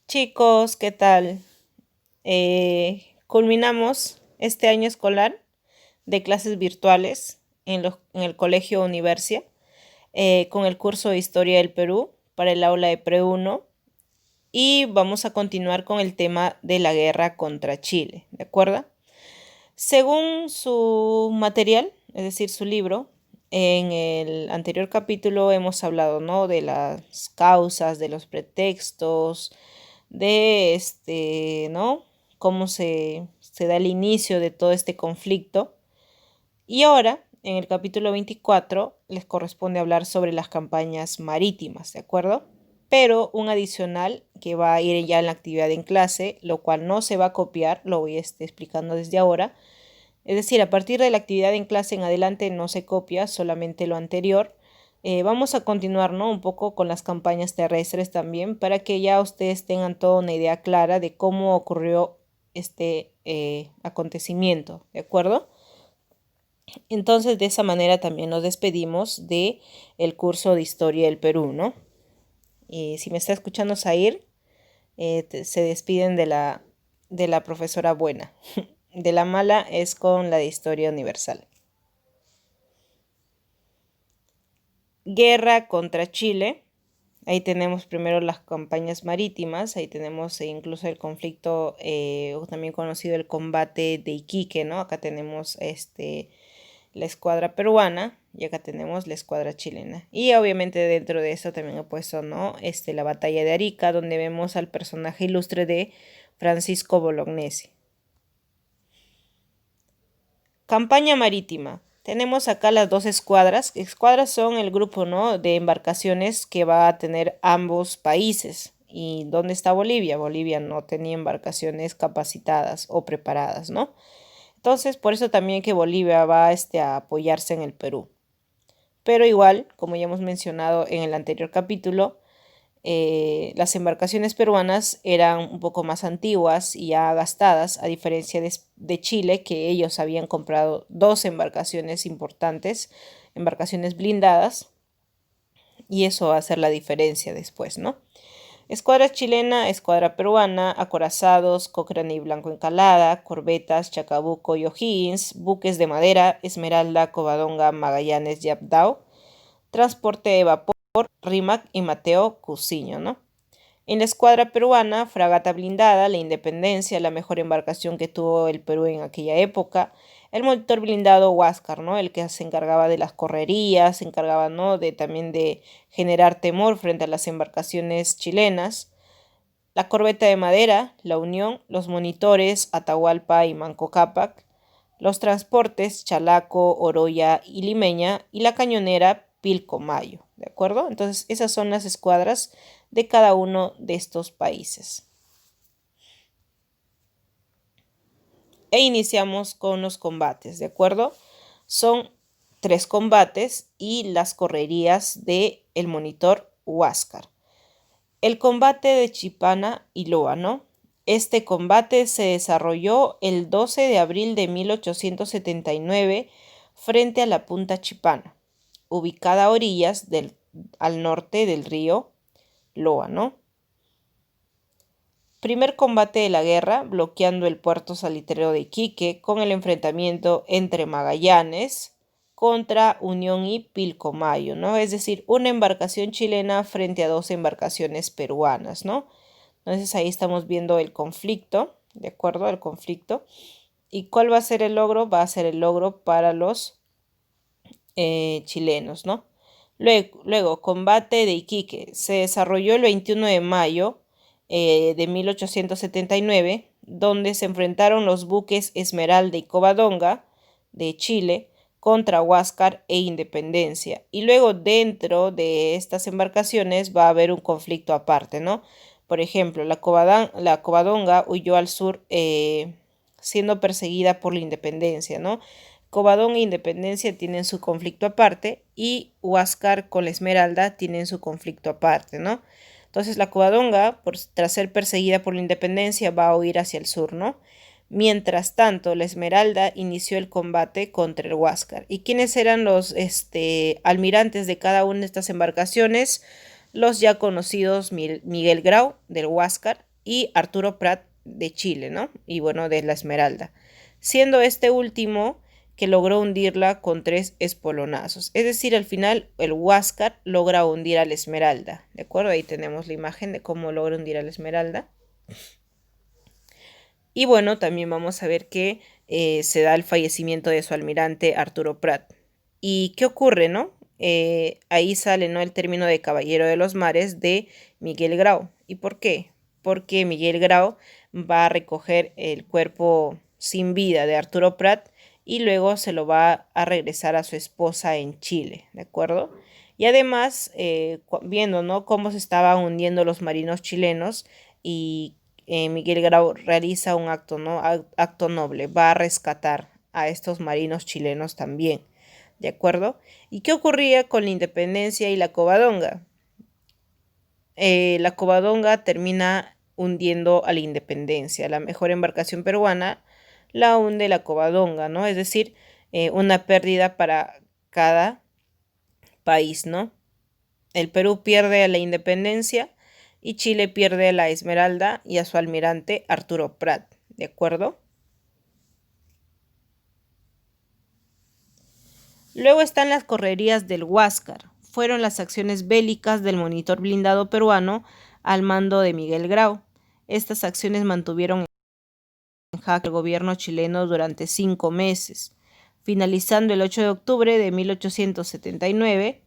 Chicos, ¿qué tal? Culminamos este año escolar de clases virtuales en el Colegio Universia con el curso de Historia del Perú para el aula de Pre-1 y vamos a continuar con el tema de la guerra contra Chile, ¿de acuerdo? Según su material, es decir, su libro, en el anterior capítulo hemos hablado, ¿no? De las causas, de los pretextos, de ¿no? Cómo se da el inicio de todo este conflicto. Y ahora, en el capítulo 24, les corresponde hablar sobre las campañas marítimas, ¿de acuerdo? Pero un adicional que va a ir ya en la actividad en clase, lo cual no se va a copiar, lo voy a explicando desde ahora. Es decir, a partir de la actividad en clase en adelante no se copia, solamente lo anterior. Vamos a continuar, ¿no? Un poco con las campañas terrestres también, para que ya ustedes tengan toda una idea clara de cómo ocurrió este acontecimiento, ¿de acuerdo? Entonces, de esa manera también nos despedimos de el curso de Historia del Perú, ¿no? Y si me está escuchando Zair, se despiden de la profesora buena. De la mala es con la de Historia Universal. Guerra contra Chile. Ahí tenemos primero las campañas marítimas, ahí tenemos incluso el conflicto, también conocido el combate de Iquique, ¿no? Acá tenemos la escuadra peruana y acá tenemos la escuadra chilena. Y obviamente dentro de eso también he puesto, ¿no? La batalla de Arica, donde vemos al personaje ilustre de Francisco Bolognesi. Campaña marítima. Tenemos acá las dos escuadras. Escuadras son el grupo, ¿no? De embarcaciones que va a tener ambos países. ¿Y dónde está Bolivia? Bolivia no tenía embarcaciones capacitadas o preparadas, ¿no? Entonces, por eso también que Bolivia va a apoyarse en el Perú. Pero igual, como ya hemos mencionado en el anterior capítulo, las embarcaciones peruanas eran un poco más antiguas y ya gastadas, a diferencia de Chile, que ellos habían comprado dos embarcaciones importantes, embarcaciones blindadas, y eso va a hacer la diferencia después, ¿no? Escuadra chilena, escuadra peruana, acorazados, Cochrane y Blanco Encalada, corbetas, Chacabuco y O'Higgins, buques de madera, Esmeralda, Covadonga, Magallanes y Abdao, transporte de vapor, Rimac y Mateo Cusiño, ¿no? En la escuadra peruana, fragata blindada, la Independencia, la mejor embarcación que tuvo el Perú en aquella época, el motor blindado Huáscar, ¿no? El que se encargaba de las correrías, se encargaba, ¿no? También de generar temor frente a las embarcaciones chilenas, la corbeta de madera, la Unión, los monitores Atahualpa y Manco Cápac, los transportes Chalaco, Oroya y Limeña y la cañonera Pilcomayo, ¿de acuerdo? Entonces esas son las escuadras de cada uno de estos países. E iniciamos con los combates, ¿de acuerdo? Son 3 combates y las correrías de el monitor Huáscar. El combate de Chipana y Loa, ¿no? Este combate se desarrolló el 12 de abril de 1879 frente a la punta Chipana, ubicada a orillas al norte del río Loa, ¿no? Primer combate de la guerra, bloqueando el puerto salitrero de Iquique con el enfrentamiento entre Magallanes contra Unión y Pilcomayo, ¿no? Es decir, una embarcación chilena frente a 2 embarcaciones peruanas, ¿no? Entonces ahí estamos viendo el conflicto, ¿de acuerdo? El conflicto. ¿Y cuál va a ser el logro? Va a ser el logro para los chilenos, ¿no? Luego, combate de Iquique. Se desarrolló el 21 de mayo de 1879, donde se enfrentaron los buques Esmeralda y Covadonga de Chile contra Huáscar e Independencia. Y luego dentro de estas embarcaciones va a haber un conflicto aparte, ¿no? Por ejemplo, la Covadonga huyó al sur siendo perseguida por la Independencia, ¿no? Covadonga e Independencia tienen su conflicto aparte y Huáscar con la Esmeralda tienen su conflicto aparte, ¿no? Entonces la Covadonga, tras ser perseguida por la Independencia, va a huir hacia el sur, ¿no? Mientras tanto, la Esmeralda inició el combate contra el Huáscar. ¿Y quiénes eran los almirantes de cada una de estas embarcaciones? Los ya conocidos Miguel Grau del Huáscar y Arturo Prat de Chile, ¿no? Y bueno, de la Esmeralda, siendo este último que logró hundirla con 3 espolonazos. Es decir, al final el Huáscar logra hundir a la Esmeralda, ¿de acuerdo? Ahí tenemos la imagen de cómo logra hundir a la Esmeralda. Y bueno, también vamos a ver que se da el fallecimiento de su almirante Arturo Prat. ¿Y qué ocurre, no? Ahí sale, ¿no?, el término de caballero de los mares de Miguel Grau. ¿Y por qué? Porque Miguel Grau va a recoger el cuerpo sin vida de Arturo Prat y luego se lo va a regresar a su esposa en Chile, ¿de acuerdo? Y además, viendo, ¿no?, cómo se estaban hundiendo los marinos chilenos, y Miguel Grau realiza un acto, ¿no?, acto noble, va a rescatar a estos marinos chilenos también, ¿de acuerdo? ¿Y qué ocurría con la Independencia y la Covadonga? La Covadonga termina hundiendo a la Independencia. La mejor embarcación peruana la hunde la Covadonga, ¿no? Es decir, una pérdida para cada país, ¿no? El Perú pierde a la Independencia y Chile pierde a la Esmeralda y a su almirante Arturo Prat, ¿de acuerdo? Luego están las correrías del Huáscar. Fueron las acciones bélicas del monitor blindado peruano al mando de Miguel Grau. Estas acciones mantuvieron en jaque al gobierno chileno durante 5 meses, finalizando el 8 de octubre de 1879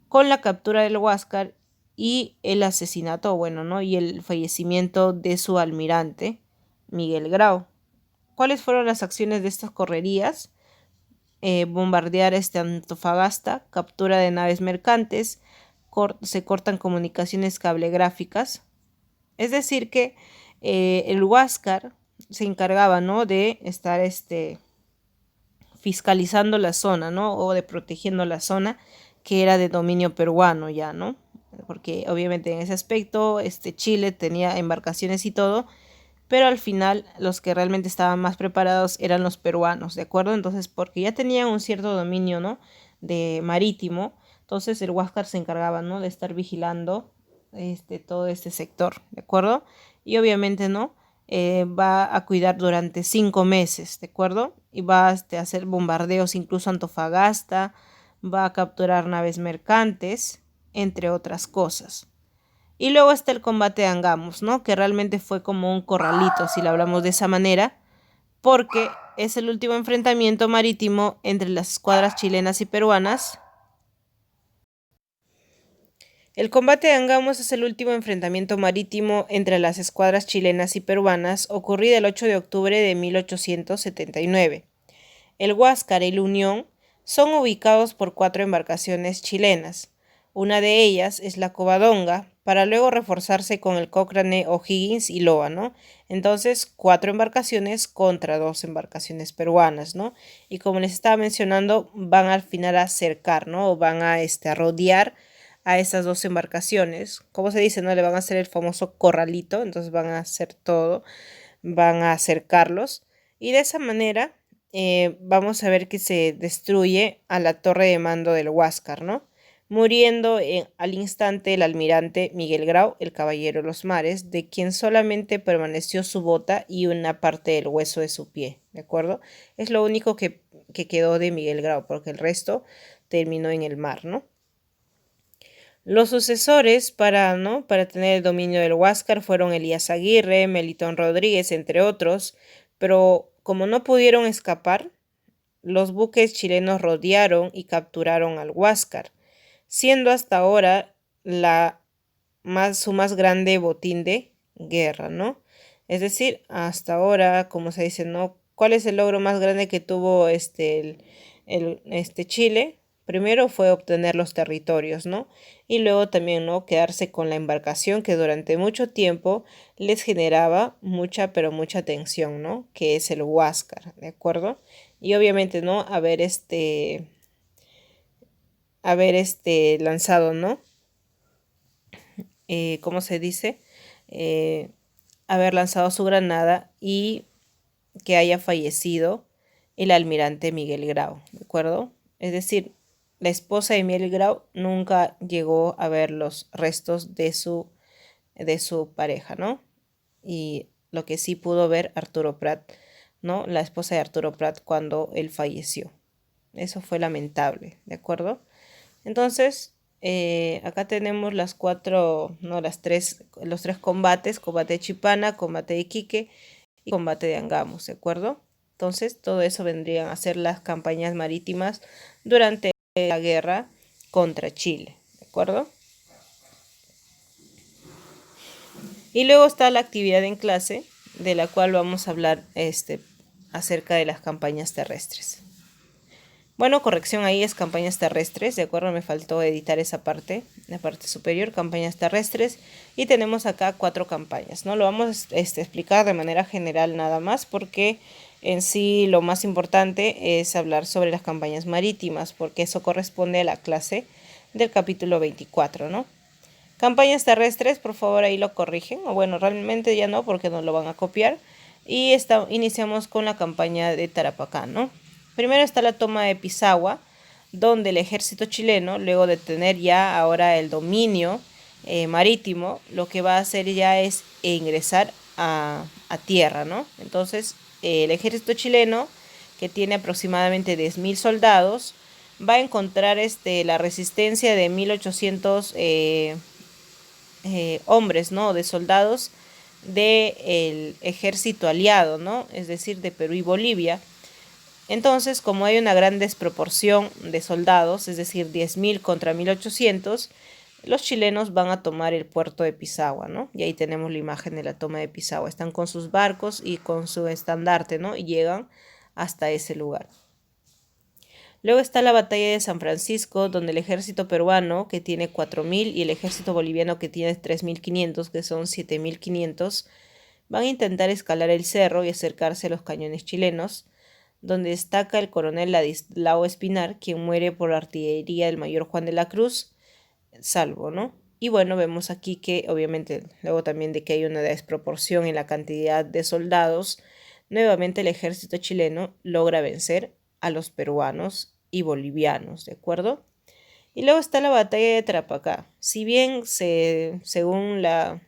con la captura del Huáscar y el asesinato, bueno, ¿no?, y el fallecimiento de su almirante, Miguel Grau. ¿Cuáles fueron las acciones de estas correrías? Bombardear Antofagasta, captura de naves mercantes, se cortan comunicaciones cablegráficas. Es decir que el Huáscar se encargaba, ¿no?, de estar fiscalizando la zona, ¿no?, o de protegiendo la zona que era de dominio peruano ya, ¿no? Porque obviamente en ese aspecto Chile tenía embarcaciones y todo, pero al final los que realmente estaban más preparados eran los peruanos, ¿de acuerdo? Entonces, porque ya tenían un cierto dominio, ¿no?, de marítimo, entonces el Huáscar se encargaba, ¿no?, de estar vigilando todo este sector, ¿de acuerdo? Y obviamente, ¿no?, va a cuidar durante 5 meses, ¿de acuerdo? Y va a hacer bombardeos incluso a Antofagasta, va a capturar naves mercantes, entre otras cosas. Y luego está el combate de Angamos, ¿no?, que realmente fue como un corralito, si lo hablamos de esa manera, porque es el último enfrentamiento marítimo entre las escuadras chilenas y peruanas. El combate de Angamos es el último enfrentamiento marítimo entre las escuadras chilenas y peruanas, ocurrido el 8 de octubre de 1879. El Huáscar y la Unión son ubicados por 4 embarcaciones chilenas. Una de ellas es la Covadonga, para luego reforzarse con el Cochrane, O'Higgins y Loa, ¿no? Entonces, 4 embarcaciones contra 2 embarcaciones peruanas, ¿no? Y como les estaba mencionando, van al final a cercar, ¿no? O van a rodear a esas 2 embarcaciones. Como se dice, ¿no? Le van a hacer el famoso corralito, entonces van a hacer todo, van a acercarlos. Y de esa manera vamos a ver que se destruye a la torre de mando del Huáscar, ¿no? Muriendo al instante el almirante Miguel Grau, el caballero de los mares, de quien solamente permaneció su bota y una parte del hueso de su pie, ¿de acuerdo? Es lo único que quedó de Miguel Grau, porque el resto terminó en el mar, ¿no? Los sucesores para tener el dominio del Huáscar fueron Elías Aguirre, Melitón Rodríguez, entre otros, pero como no pudieron escapar, los buques chilenos rodearon y capturaron al Huáscar, siendo hasta ahora su más grande botín de guerra, ¿no? Es decir, hasta ahora, como se dice, ¿no? ¿Cuál es el logro más grande que tuvo Chile? Primero fue obtener los territorios, ¿no? Y luego también, ¿no?, quedarse con la embarcación que durante mucho tiempo les generaba mucha, pero mucha tensión, ¿no?, que es el Huáscar, ¿de acuerdo? Y obviamente, ¿no?, haber lanzado, ¿no? ¿Cómo se dice? Haber lanzado su granada y que haya fallecido el almirante Miguel Grau, ¿de acuerdo? Es decir, la esposa de Miguel Grau nunca llegó a ver los restos de su pareja, ¿no? y lo que sí pudo ver Arturo Prat, ¿no? La esposa de Arturo Prat cuando él falleció. Eso fue lamentable, ¿de acuerdo? Entonces, acá tenemos las cuatro, no, los tres combates: combate de Chipana, combate de Iquique y combate de Angamos, ¿de acuerdo? Entonces, todo eso vendrían a ser las campañas marítimas durante la guerra contra Chile, ¿de acuerdo? Y luego está la actividad en clase, de la cual vamos a hablar acerca de las campañas terrestres. Bueno, corrección, ahí es campañas terrestres, ¿de acuerdo? Me faltó editar esa parte, la parte superior, campañas terrestres. Y tenemos acá 4 campañas, ¿no? Lo vamos a explicar de manera general nada más, porque en sí lo más importante es hablar sobre las campañas marítimas, porque eso corresponde a la clase del capítulo 24, ¿no? Campañas terrestres, por favor ahí lo corrigen, o bueno, realmente ya no, porque no lo van a copiar. Y iniciamos con la campaña de Tarapacá, ¿no? Primero está la toma de Pisagua, donde el ejército chileno, luego de tener ya ahora el dominio marítimo, lo que va a hacer ya es ingresar a tierra, ¿no? Entonces, el ejército chileno, que tiene aproximadamente 10.000 soldados, va a encontrar la resistencia de 1.800 hombres, ¿no? De soldados del ejército aliado, ¿no? Es decir, de Perú y Bolivia. Entonces, como hay una gran desproporción de soldados, es decir, 10.000 contra 1.800, los chilenos van a tomar el puerto de Pisagua, ¿no? Y ahí tenemos la imagen de la toma de Pisagua. Están con sus barcos y con su estandarte, ¿no? Y llegan hasta ese lugar. Luego está la batalla de San Francisco, donde el ejército peruano, que tiene 4.000, y el ejército boliviano, que tiene 3.500, que son 7.500, van a intentar escalar el cerro y acercarse a los cañones chilenos, donde destaca el coronel Ladislao Espinar, quien muere por la artillería del mayor Juan de la Cruz, salvo, ¿no? Y bueno, vemos aquí que obviamente, luego también de que hay una desproporción en la cantidad de soldados, nuevamente el ejército chileno logra vencer a los peruanos y bolivianos, ¿de acuerdo? Y luego está la batalla de Tarapacá. Si bien según la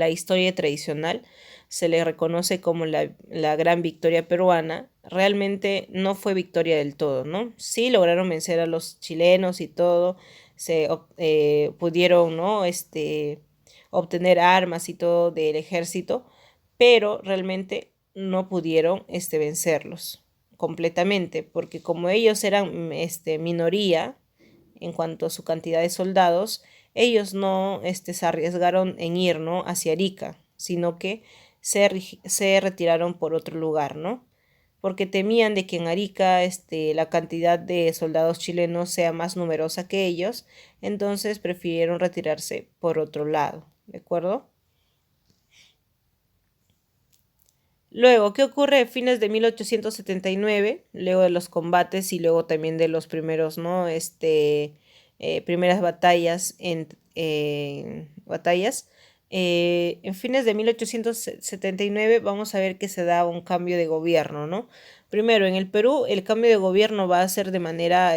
historia tradicional se le reconoce como la gran victoria peruana, realmente no fue victoria del todo, ¿no? Sí lograron vencer a los chilenos y todo, pudieron, ¿no? Obtener armas y todo del ejército, pero realmente no pudieron vencerlos completamente, porque como ellos eran minoría en cuanto a su cantidad de soldados, ellos no se arriesgaron en ir, ¿no? Hacia Arica, sino que se retiraron por otro lugar, ¿no? Porque temían de que en Arica la cantidad de soldados chilenos sea más numerosa que ellos, entonces prefirieron retirarse por otro lado, ¿de acuerdo? Luego, ¿qué ocurre a fines de 1879? Luego de los combates y luego también de los primeros, ¿no? Primeras batallas en fines de 1879 vamos a ver que se da un cambio de gobierno, ¿no? Primero, en el Perú, el cambio de gobierno va a ser de manera,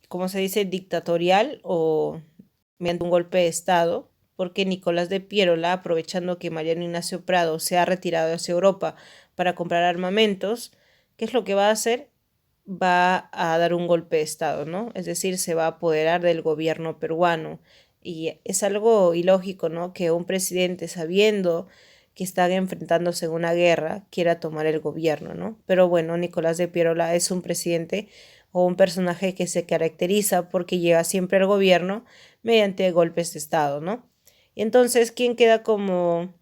¿cómo se dice? Dictatorial o mediante un golpe de Estado, porque Nicolás de Piérola, aprovechando que Mariano Ignacio Prado se ha retirado hacia Europa para comprar armamentos, ¿qué es lo que va a hacer? Va a dar un golpe de Estado, ¿no? Es decir, se va a apoderar del gobierno peruano. Y es algo ilógico, ¿no? Que un presidente, sabiendo que están enfrentándose en una guerra, quiera tomar el gobierno, ¿no? Pero bueno, Nicolás de Piérola es un presidente o un personaje que se caracteriza porque llega siempre al gobierno mediante golpes de Estado, ¿no? Y entonces, ¿quién queda como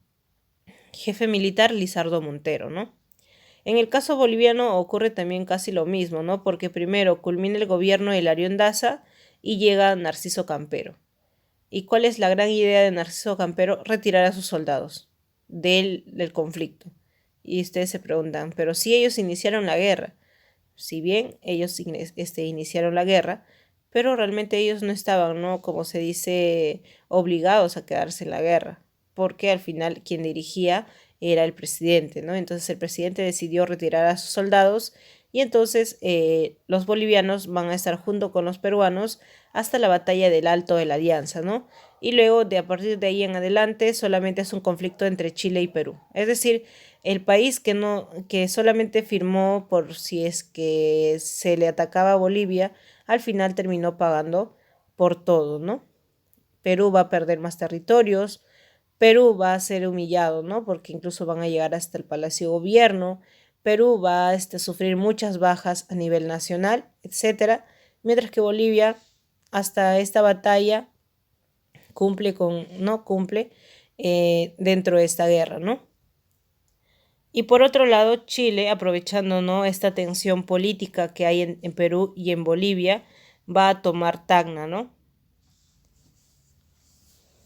jefe militar? Lizardo Montero, ¿no? En el caso boliviano ocurre también casi lo mismo, ¿no? Porque primero culmina el gobierno de Hilario Daza y llega Narciso Campero. ¿Y cuál es la gran idea de Narciso Campero? Retirar a sus soldados del conflicto. Y ustedes se preguntan, pero si ellos iniciaron la guerra, si bien ellos iniciaron la guerra, pero realmente ellos no estaban, ¿no? Como se dice, obligados a quedarse en la guerra, porque al final quien dirigía era el presidente, ¿no? Entonces el presidente decidió retirar a sus soldados y entonces los bolivianos van a estar junto con los peruanos hasta la batalla del Alto de la Alianza, ¿no? Y luego a partir de ahí en adelante solamente es un conflicto entre Chile y Perú. Es decir, el país que no, que solamente firmó por si es que se le atacaba a Bolivia, al final terminó pagando por todo, ¿no? Perú va a perder más territorios, Perú va a ser humillado, ¿no? Porque incluso van a llegar hasta el Palacio de Gobierno, Perú va a sufrir muchas bajas a nivel nacional, etcétera, mientras que Bolivia hasta esta batalla no cumple dentro de esta guerra, ¿no? Y por otro lado, Chile, aprovechando, ¿no?, esta tensión política que hay en Perú y en Bolivia, va a tomar Tacna, ¿no?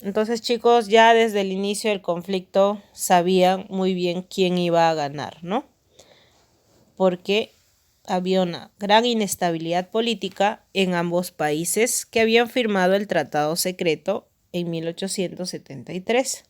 Entonces, chicos, ya desde el inicio del conflicto sabían muy bien quién iba a ganar, ¿no? Porque había una gran inestabilidad política en ambos países que habían firmado el Tratado Secreto en 1873.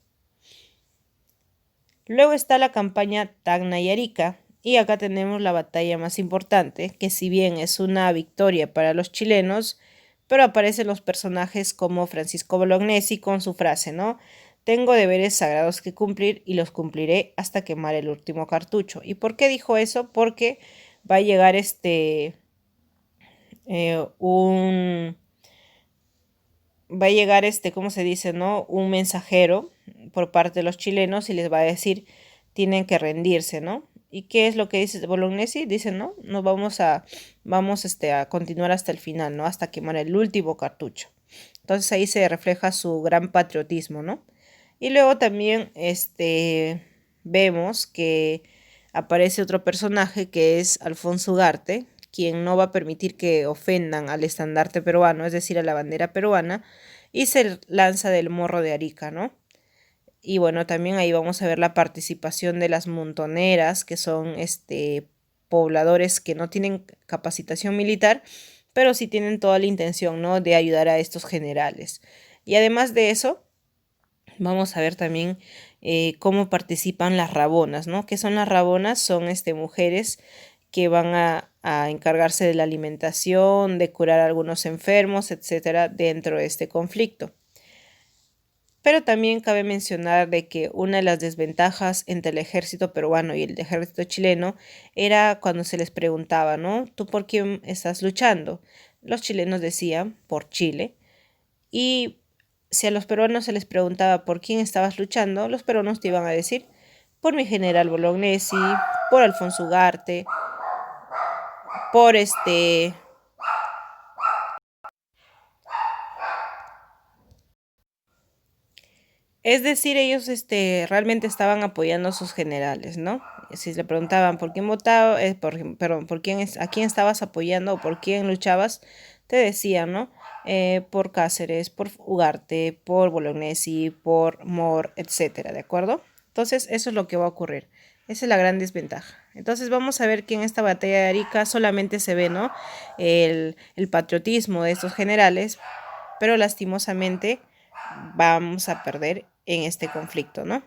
Luego está la campaña Tacna y Arica, y acá tenemos la batalla más importante, que si bien es una victoria para los chilenos, pero aparecen los personajes como Francisco Bolognesi con su frase, ¿no? Tengo deberes sagrados que cumplir y los cumpliré hasta quemar el último cartucho. ¿Y por qué dijo eso? Porque va a llegar un va a llegar ¿cómo se dice, no? Un mensajero por parte de los chilenos y les va a decir, tienen que rendirse, ¿no? ¿Y qué es lo que dice Bolognesi? Dice, no, nos vamos a continuar hasta el final, ¿no? Hasta quemar el último cartucho. Entonces ahí se refleja su gran patriotismo, ¿no? Y luego también, vemos que aparece otro personaje que es Alfonso Ugarte, quien no va a permitir que ofendan al estandarte peruano, es decir, a la bandera peruana, y se lanza del Morro de Arica, ¿no? Y bueno, también ahí vamos a ver la participación de las montoneras, que son pobladores que no tienen capacitación militar, pero sí tienen toda la intención, ¿no?, de ayudar a estos generales. Y además de eso, vamos a ver también cómo participan las rabonas, ¿no? ¿Qué son las rabonas? Son mujeres que van a encargarse de la alimentación, de curar a algunos enfermos, etcétera, dentro de este conflicto. Pero también cabe mencionar de que una de las desventajas entre el ejército peruano y el ejército chileno era cuando se les preguntaba, ¿no? ¿Tú por quién estás luchando? Los chilenos decían, por Chile. Y si a los peruanos se les preguntaba por quién estabas luchando, los peruanos te iban a decir, por mi general Bolognesi, por Alfonso Ugarte, por Es decir, ellos realmente estaban apoyando a sus generales, ¿no? Si le preguntaban por quién votaba, perdón, a quién estabas apoyando o por quién luchabas, te decían, ¿no? Por Cáceres, por Ugarte, por Bolognesi, por Mor, etcétera, ¿de acuerdo? Entonces, eso es lo que va a ocurrir. Esa es la gran desventaja. Entonces, vamos a ver que en esta batalla de Arica solamente se ve, ¿no?, el patriotismo de estos generales, pero lastimosamente vamos a perder en este conflicto, ¿no?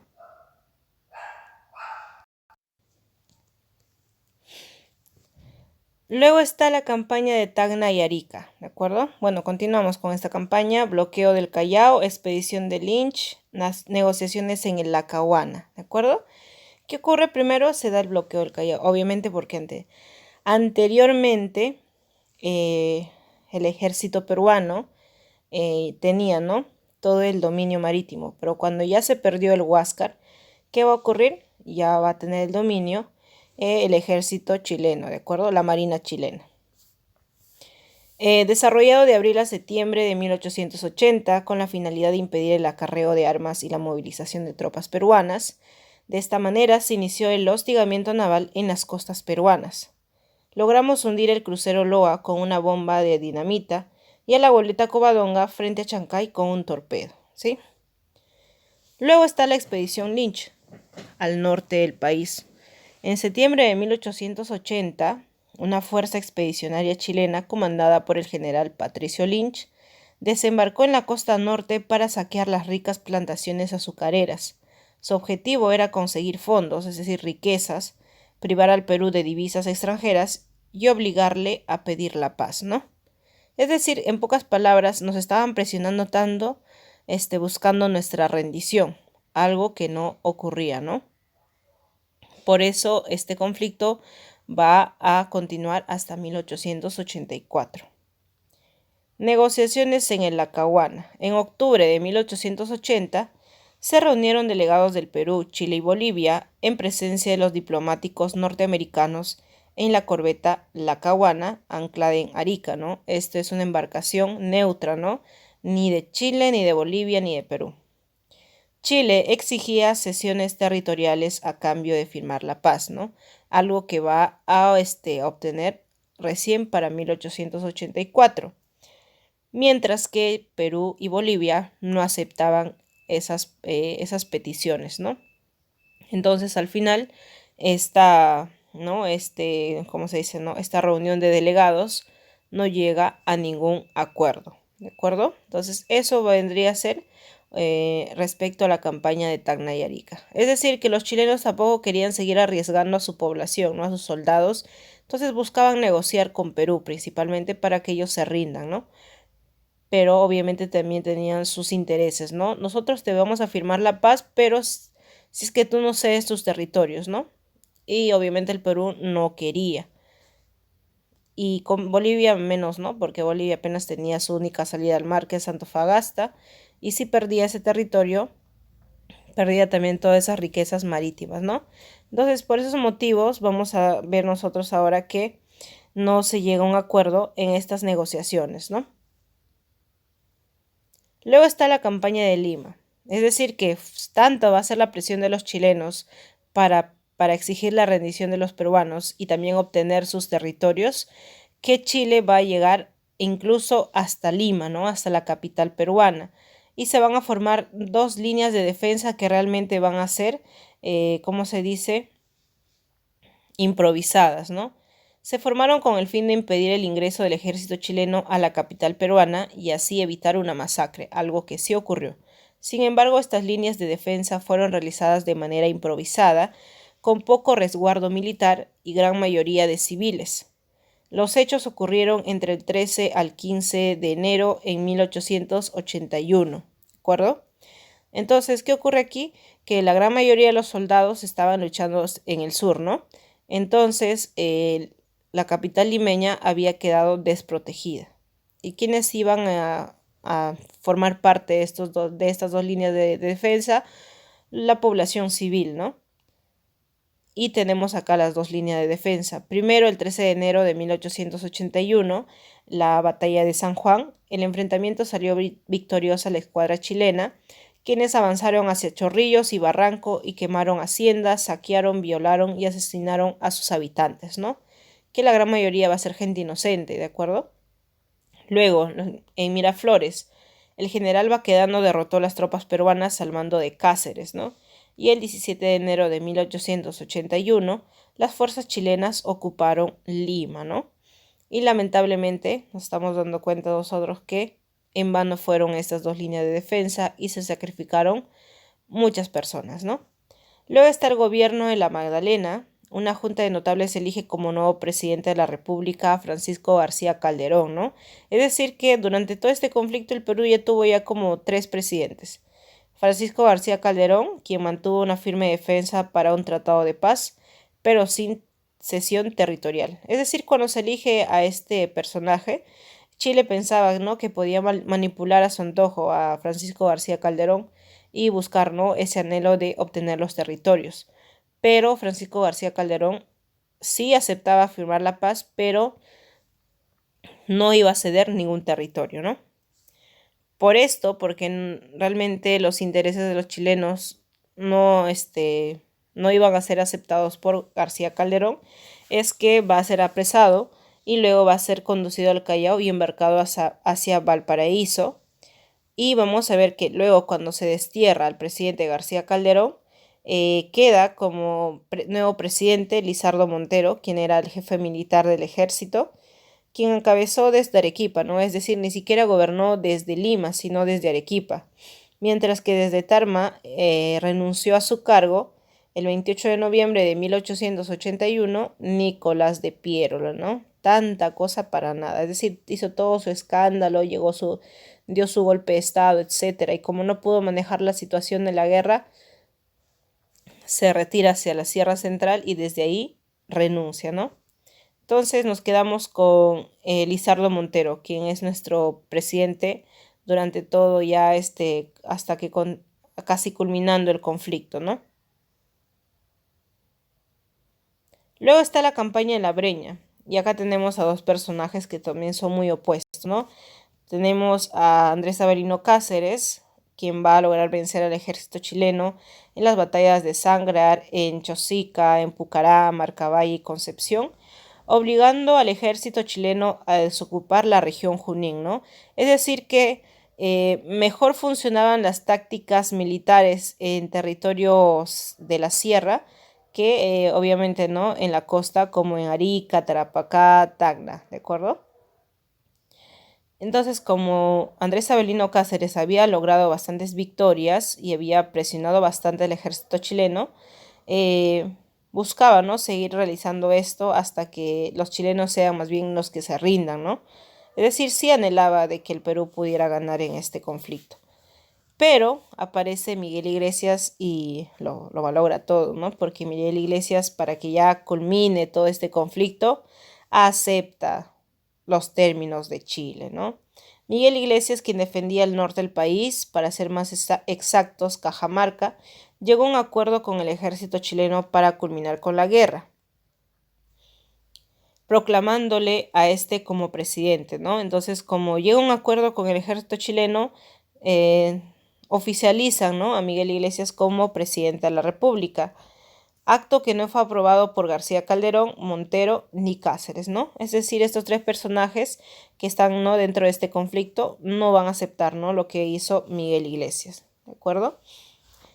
Luego está la campaña de Tacna y Arica, ¿de acuerdo? Bueno, continuamos con esta campaña: bloqueo del Callao, expedición de Lynch, negociaciones en el Lacahuana, ¿de acuerdo? ¿Qué ocurre? Primero se da el bloqueo del Callao, obviamente porque anteriormente el ejército peruano tenía, ¿no?, todo el dominio marítimo, pero cuando ya se perdió el Huáscar, ¿qué va a ocurrir? Ya va a tener el dominio el ejército chileno, ¿de acuerdo? La marina chilena. Desarrollado de abril a septiembre de 1880 con la finalidad de impedir el acarreo de armas y la movilización de tropas peruanas. De esta manera se inició el hostigamiento naval en las costas peruanas. Logramos hundir el crucero Loa con una bomba de dinamita y a la goleta Covadonga frente a Chancay con un torpedo, ¿sí? Luego está la expedición Lynch, al norte del país. En septiembre de 1880, una fuerza expedicionaria chilena comandada por el general Patricio Lynch desembarcó en la costa norte para saquear las ricas plantaciones azucareras. Su objetivo era conseguir fondos, es decir, riquezas, privar al Perú de divisas extranjeras y obligarle a pedir la paz, ¿no? Es decir, en pocas palabras, nos estaban presionando tanto, buscando nuestra rendición, algo que no ocurría, ¿no? Por eso este conflicto va a continuar hasta 1884. Negociaciones en el Lacahuana. En octubre de 1880 se reunieron delegados del Perú, Chile y Bolivia en presencia de los diplomáticos norteamericanos en la corbeta Lacahuana, anclada en Arica, ¿no? Esto es una embarcación neutra, ¿no? Ni de Chile, ni de Bolivia, ni de Perú. Chile exigía cesiones territoriales a cambio de firmar la paz, ¿no? Algo que va a obtener recién para 1884, mientras que Perú y Bolivia no aceptaban esas peticiones, ¿no? Entonces, al final, ¿no? ¿Cómo se dice, no? Esta reunión de delegados no llega a ningún acuerdo, ¿de acuerdo? Entonces, eso vendría a ser respecto a la campaña de Tacna y Arica. Es decir, que los chilenos tampoco querían seguir arriesgando a su población, ¿no? A sus soldados. Entonces buscaban negociar con Perú principalmente para que ellos se rindan, ¿no? Pero obviamente también tenían sus intereses, ¿no? Nosotros te vamos a firmar la paz, pero si es que tú no cedes tus territorios, ¿no? Y obviamente el Perú no quería. Y con Bolivia menos, ¿no? Porque Bolivia apenas tenía su única salida al mar, que es Antofagasta, y si perdía ese territorio, perdía también todas esas riquezas marítimas, ¿no? Entonces, por esos motivos, vamos a ver nosotros ahora que no se llega a un acuerdo en estas negociaciones, ¿no? Luego está la campaña de Lima. Es decir, que tanto va a ser la presión de los chilenos para exigir la rendición de los peruanos y también obtener sus territorios, que Chile va a llegar incluso hasta Lima, ¿no? Hasta la capital peruana. Y se van a formar dos líneas de defensa que realmente van a ser, ¿cómo se dice? Improvisadas, ¿no? Se formaron con el fin de impedir el ingreso del ejército chileno a la capital peruana y así evitar una masacre, algo que sí ocurrió. Sin embargo, estas líneas de defensa fueron realizadas de manera improvisada, con poco resguardo militar y gran mayoría de civiles. Los hechos ocurrieron entre el 13 al 15 de enero en 1881, ¿de acuerdo? Entonces, ¿qué ocurre aquí? Que la gran mayoría de los soldados estaban luchando en el sur, ¿no? Entonces, la capital limeña había quedado desprotegida. ¿Y quiénes iban a formar parte de estas dos líneas de defensa? La población civil, ¿no? Y tenemos acá las dos líneas de defensa. Primero, el 13 de enero de 1881, la batalla de San Juan. El enfrentamiento salió victoriosa la escuadra chilena, quienes avanzaron hacia Chorrillos y Barranco y quemaron haciendas, saquearon, violaron y asesinaron a sus habitantes, ¿no? Que la gran mayoría va a ser gente inocente, ¿de acuerdo? Luego, en Miraflores, el general Baquedano derrotó a las tropas peruanas al mando de Cáceres, ¿no? Y el 17 de enero de 1881, las fuerzas chilenas ocuparon Lima, ¿no? Y lamentablemente nos estamos dando cuenta nosotros que en vano fueron estas dos líneas de defensa y se sacrificaron muchas personas, ¿no? Luego está el gobierno de la Magdalena. Una junta de notables elige como nuevo presidente de la República a Francisco García Calderón, ¿no? Es decir, que durante todo este conflicto el Perú ya tuvo ya como tres presidentes. Francisco García Calderón, quien mantuvo una firme defensa para un tratado de paz, pero sin cesión territorial. Es decir, cuando se elige a este personaje, Chile pensaba, ¿no?, que podía manipular a su antojo a Francisco García Calderón y buscar, ¿no?, ese anhelo de obtener los territorios. Pero Francisco García Calderón sí aceptaba firmar la paz, pero no iba a ceder ningún territorio, ¿no? Por esto, porque realmente los intereses de los chilenos no iban a ser aceptados por García Calderón, es que va a ser apresado y luego va a ser conducido al Callao y embarcado hacia Valparaíso. Y vamos a ver que luego cuando se destierra al presidente García Calderón, queda como nuevo presidente Lizardo Montero, quien era el jefe militar del ejército, quien encabezó desde Arequipa, ¿no? Es decir, ni siquiera gobernó desde Lima, sino desde Arequipa. Mientras que desde Tarma renunció a su cargo El 28 de noviembre de 1881, Nicolás de Piero, ¿no? Tanta cosa para nada. Es decir, hizo todo su escándalo, dio su golpe de estado, etcétera. Y como no pudo manejar la situación de la guerra, se retira hacia la Sierra Central y desde ahí renuncia, ¿no? Entonces nos quedamos con Lizardo Montero, quien es nuestro presidente durante todo ya hasta que casi culminando el conflicto, ¿no? Luego está la campaña de la Breña, y acá tenemos a dos personajes que también son muy opuestos, ¿no? Tenemos a Andrés Avelino Cáceres, quien va a lograr vencer al ejército chileno en las batallas de Sangrar, en Chosica, en Pucará, Marcabay y Concepción, obligando al ejército chileno a desocupar la región Junín, ¿no? Es decir, que mejor funcionaban las tácticas militares en territorios de la sierra que obviamente, ¿no? En la costa como en Arica, Tarapacá, Tacna, ¿de acuerdo? Entonces, como Andrés Avelino Cáceres había logrado bastantes victorias y había presionado bastante al ejército chileno, eh, buscaba, ¿no? Seguir realizando esto hasta que los chilenos sean más bien los que se rindan, ¿no? Es decir, sí anhelaba de que el Perú pudiera ganar en este conflicto. Pero aparece Miguel Iglesias y lo malogra todo, ¿no? Porque Miguel Iglesias, para que ya culmine todo este conflicto, acepta los términos de Chile, ¿no? Miguel Iglesias, quien defendía el norte del país, para ser más exactos, Cajamarca, llegó a un acuerdo con el ejército chileno para culminar con la guerra, proclamándole a este como presidente, ¿no? Entonces, como llega a un acuerdo con el ejército chileno, eh, oficializan, ¿no? A Miguel Iglesias como presidente de la República, acto que no fue aprobado por García Calderón, Montero ni Cáceres, ¿no? Es decir, estos tres personajes que están, ¿no? dentro de este conflicto no van a aceptar, ¿no? lo que hizo Miguel Iglesias, ¿de acuerdo?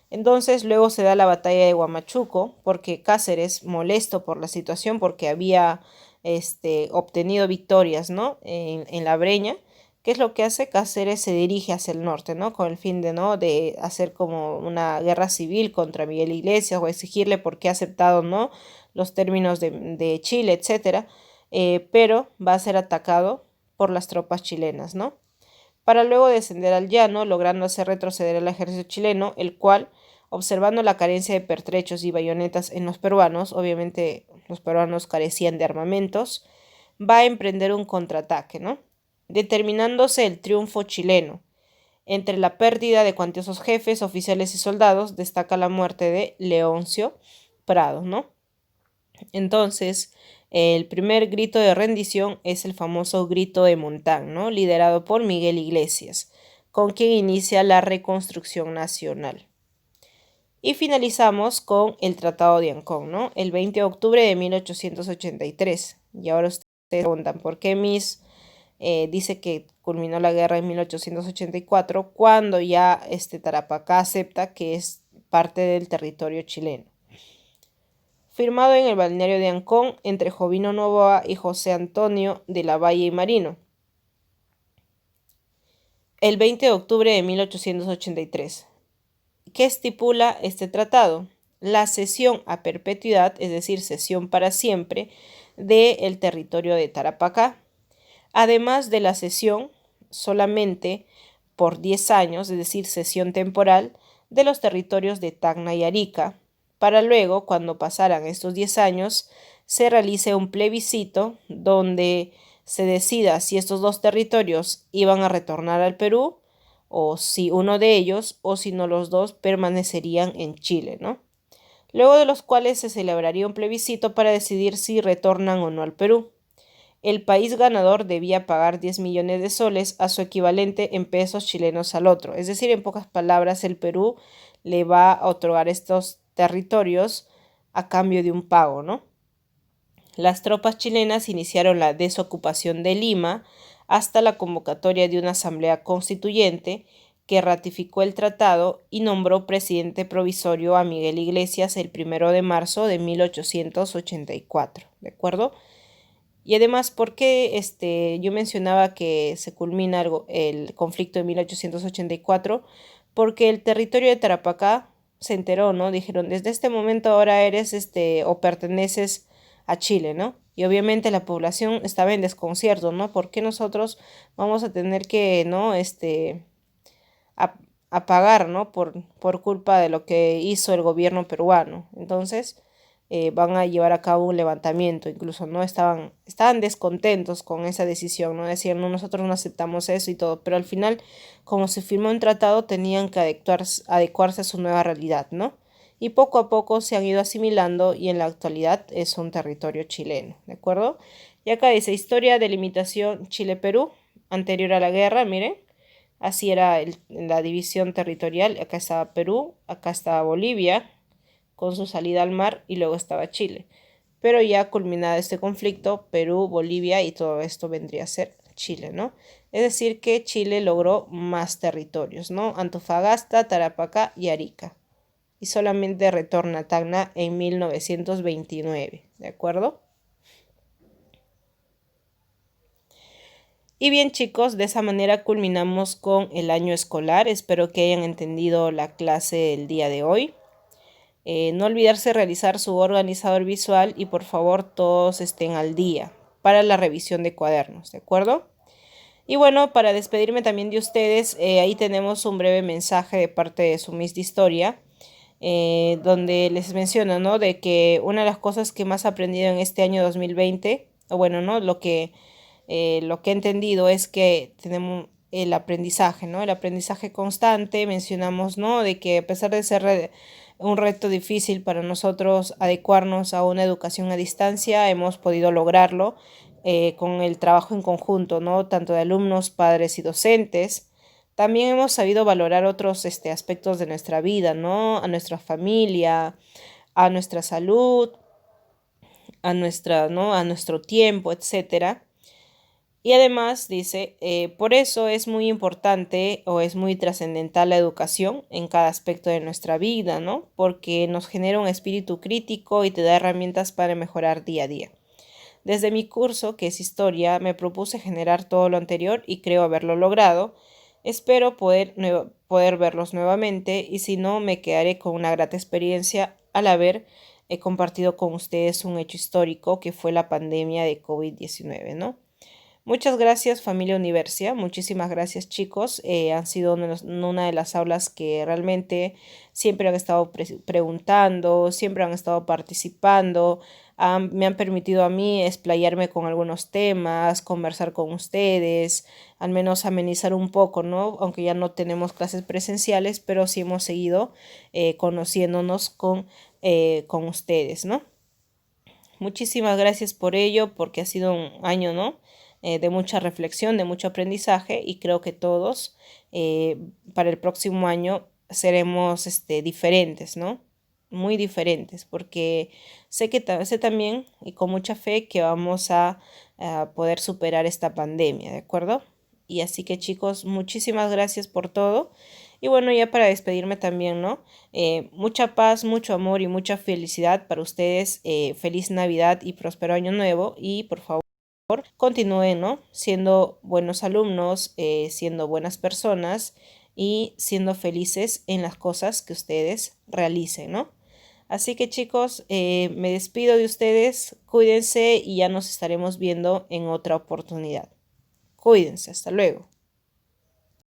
Entonces luego se da la batalla de Huamachuco porque Cáceres, molesto por la situación porque había obtenido victorias, ¿no? en la Breña, ¿qué es lo que hace? Cáceres se dirige hacia el norte, ¿no? Con el fin de, ¿no? de hacer como una guerra civil contra Miguel Iglesias o exigirle por qué ha aceptado, ¿no? los términos de Chile, etcétera, pero va a ser atacado por las tropas chilenas, ¿no? Para luego descender al llano, logrando hacer retroceder al ejército chileno, el cual, observando la carencia de pertrechos y bayonetas en los peruanos, obviamente los peruanos carecían de armamentos, va a emprender un contraataque, ¿no? Determinándose el triunfo chileno. Entre la pérdida de cuantiosos jefes, oficiales y soldados, destaca la muerte de Leoncio Prado, ¿no? Entonces, el primer grito de rendición es el famoso grito de Montán, ¿no? Liderado por Miguel Iglesias, con quien inicia la reconstrucción nacional. Y finalizamos con el Tratado de Ancón, ¿no? El 20 de octubre de 1883. Y ahora ustedes preguntan, ¿por qué dice que culminó la guerra en 1884 cuando ya Tarapacá acepta que es parte del territorio chileno? Firmado en el balneario de Ancón entre Jovino Novoa y José Antonio de la Valle y Marino, el 20 de octubre de 1883. ¿Qué estipula este tratado? La cesión a perpetuidad, es decir, cesión para siempre, del territorio de Tarapacá, además de la cesión solamente por 10 años, es decir, cesión temporal, de los territorios de Tacna y Arica, para luego, cuando pasaran estos 10 años, se realice un plebiscito donde se decida si estos dos territorios iban a retornar al Perú o si uno de ellos o si no los dos permanecerían en Chile, ¿no? Luego de los cuales se celebraría un plebiscito para decidir si retornan o no al Perú. El país ganador debía pagar 10 millones de soles a su equivalente en pesos chilenos al otro. Es decir, en pocas palabras, el Perú le va a otorgar estos territorios a cambio de un pago, ¿no? Las tropas chilenas iniciaron la desocupación de Lima hasta la convocatoria de una asamblea constituyente que ratificó el tratado y nombró presidente provisorio a Miguel Iglesias el 1 de marzo de 1884, ¿de acuerdo? Y además, ¿por qué yo mencionaba que se culmina el conflicto de 1884? Porque el territorio de Tarapacá se enteró, ¿no? Dijeron, desde este momento ahora eres o perteneces a Chile, ¿no? Y obviamente la población estaba en desconcierto, ¿no? ¿Por qué nosotros vamos a tener que, ¿no? A, a pagar, ¿no? Por culpa de lo que hizo el gobierno peruano. Entonces, van a llevar a cabo un levantamiento, incluso, ¿no? Estaban descontentos con esa decisión, ¿no? Decían, no, nosotros no aceptamos eso y todo, pero al final, como se firmó un tratado, tenían que adecuarse a su nueva realidad, ¿no? Y poco a poco se han ido asimilando y en la actualidad es un territorio chileno, ¿de acuerdo? Y acá dice, historia de limitación Chile-Perú, anterior a la guerra, miren. Así era la división territorial. Acá estaba Perú, acá estaba Bolivia, con su salida al mar, y luego estaba Chile. Pero ya culminado este conflicto, Perú, Bolivia y todo esto vendría a ser Chile, ¿no? Es decir, que Chile logró más territorios, ¿no? Antofagasta, Tarapacá y Arica. Y solamente retorna a Tacna en 1929, ¿de acuerdo? Y bien chicos, de esa manera culminamos con el año escolar. Espero que hayan entendido la clase del día de hoy. No olvidarse realizar su organizador visual y por favor todos estén al día para la revisión de cuadernos, ¿de acuerdo? Y bueno, para despedirme también de ustedes, ahí tenemos un breve mensaje de parte de su Miss de Historia, donde les menciona, ¿no? De que una de las cosas que más he aprendido en este año 2020, o bueno, ¿no? Lo que he entendido es que tenemos el aprendizaje, ¿no? El aprendizaje constante, mencionamos, ¿no? De que a pesar de ser un reto difícil para nosotros adecuarnos a una educación a distancia, hemos podido lograrlo con el trabajo en conjunto, ¿no? Tanto de alumnos, padres y docentes. También hemos sabido valorar otros aspectos de nuestra vida, ¿no? A nuestra familia, a nuestra salud, ¿no? A nuestro tiempo, etcétera. Y además dice, por eso es muy importante o es muy trascendental la educación en cada aspecto de nuestra vida, ¿no? Porque nos genera un espíritu crítico y te da herramientas para mejorar día a día. Desde mi curso, que es historia, me propuse generar todo lo anterior y creo haberlo logrado. Espero poder verlos nuevamente y si no, me quedaré con una grata experiencia al haber compartido con ustedes un hecho histórico que fue la pandemia de COVID-19, ¿no? Muchas gracias familia Universia, muchísimas gracias chicos, han sido una de las aulas que realmente siempre han estado preguntando, siempre han estado participando, me han permitido a mí explayarme con algunos temas, conversar con ustedes, al menos amenizar un poco, ¿no? Aunque ya no tenemos clases presenciales, pero sí hemos seguido conociéndonos con ustedes, ¿no? Muchísimas gracias por ello, porque ha sido un año, ¿no? De mucha reflexión, de mucho aprendizaje y creo que todos para el próximo año seremos diferentes, ¿no? Muy diferentes, porque sé también y con mucha fe que vamos a poder superar esta pandemia, ¿de acuerdo? Y así que chicos, muchísimas gracias por todo. Y bueno, ya para despedirme también, ¿no? Mucha paz, mucho amor y mucha felicidad para ustedes. Feliz Navidad y próspero año nuevo. Y por favor, continúen, ¿no? Siendo buenos alumnos, siendo buenas personas y siendo felices en las cosas que ustedes realicen, ¿no? Así que chicos, me despido de ustedes. Cuídense y ya nos estaremos viendo en otra oportunidad. Cuídense, hasta luego.